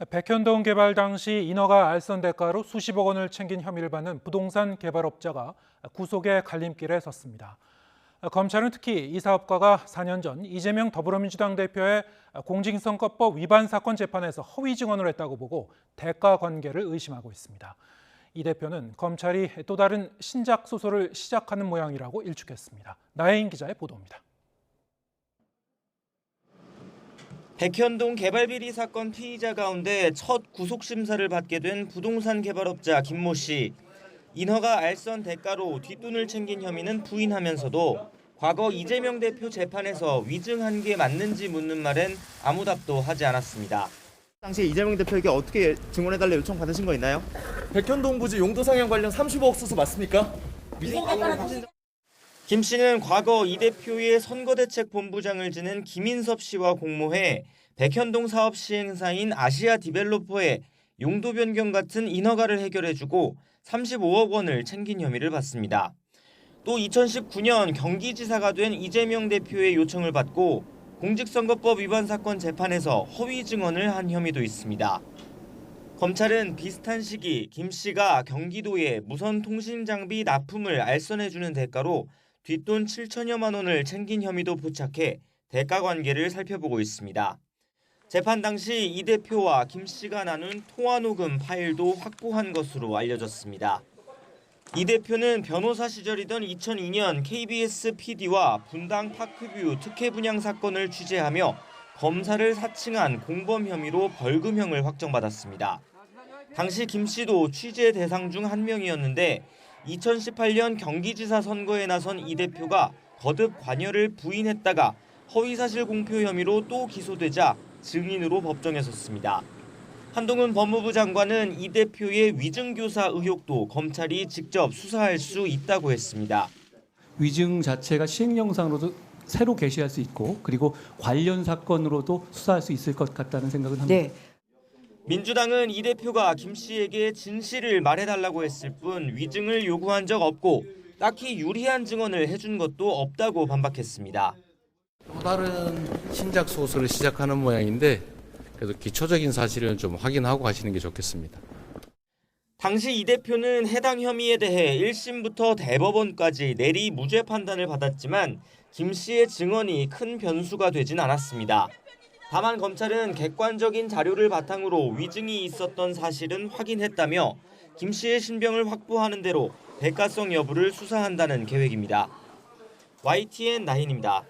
백현동 개발 당시 인허가 알선 대가로 수십억 원을 챙긴 혐의를 받는 부동산 개발업자가 구속의 갈림길에 섰습니다. 검찰은 특히 이 사업가가 4년 전 이재명 더불어민주당 대표의 공직선거법 위반 사건 재판에서 허위 증언을 했다고 보고 대가 관계를 의심하고 있습니다. 이 대표는 검찰이 또 다른 신작 소송을 시작하는 모양이라고 일축했습니다. 나혜인 기자의 보도입니다. 백현동 개발비리 사건 피의자 가운데 첫 구속심사를 받게 된 부동산 개발업자 김모 씨. 인허가 알선 대가로 뒷돈을 챙긴 혐의는 부인하면서도 과거 이재명 대표 재판에서 위증한 게 맞는지 묻는 말엔 아무 답도 하지 않았습니다. 당시에 이재명 대표에게 어떻게 증언해달라 요청 받으신 거 있나요? 백현동 부지 용도 상향 관련 35억 수수 맞습니까? 김 씨는 과거 이 대표의 선거대책본부장을 지낸 김인섭 씨와 공모해 백현동 사업 시행사인 아시아 디벨로퍼의 용도 변경 같은 인허가를 해결해주고 35억 원을 챙긴 혐의를 받습니다. 또 2019년 경기지사가 된 이재명 대표의 요청을 받고 공직선거법 위반 사건 재판에서 허위 증언을 한 혐의도 있습니다. 검찰은 비슷한 시기 김 씨가 경기도에 무선 통신 장비 납품을 알선해주는 대가로 뒷돈 7천여만 원을 챙긴 혐의도 포착해 대가 관계를 살펴보고 있습니다. 재판 당시 이 대표와 김 씨가 나눈 통화 녹음 파일도 확보한 것으로 알려졌습니다. 이 대표는 변호사 시절이던 2002년 KBS PD와 분당 파크뷰 특혜 분양 사건을 취재하며 검사를 사칭한 공범 혐의로 벌금형을 확정받았습니다. 당시 김 씨도 취재 대상 중 한 명이었는데 2018년 경기지사 선거에 나선 이 대표가 거듭 관여를 부인했다가 허위사실 공표 혐의로 또 기소되자 증인으로 법정에 섰습니다. 한동훈 법무부 장관은 이 대표의 위증교사 의혹도 검찰이 직접 수사할 수 있다고 했습니다. 위증 자체가 시행령상으로도 새로 게시할 수 있고 그리고 관련 사건으로도 수사할 수 있을 것 같다는 생각은 합니다. 네. 민주당은 이 대표가 김 씨에게 진실을 말해달라고 했을 뿐 위증을 요구한 적 없고 딱히 유리한 증언을 해준 것도 없다고 반박했습니다. 또 다른 신작 소설을 시작하는 모양인데 그래도 기초적인 사실은 좀 확인하고 하시는 게 좋겠습니다. 당시 이 대표는 해당 혐의에 대해 1심부터 대법원까지 내리 무죄 판단을 받았지만 김 씨의 증언이 큰 변수가 되진 않았습니다. 다만 검찰은 객관적인 자료를 바탕으로 위증이 있었던 사실은 확인했다며 김 씨의 신병을 확보하는 대로 대가성 여부를 수사한다는 계획입니다. YTN 나인입니다.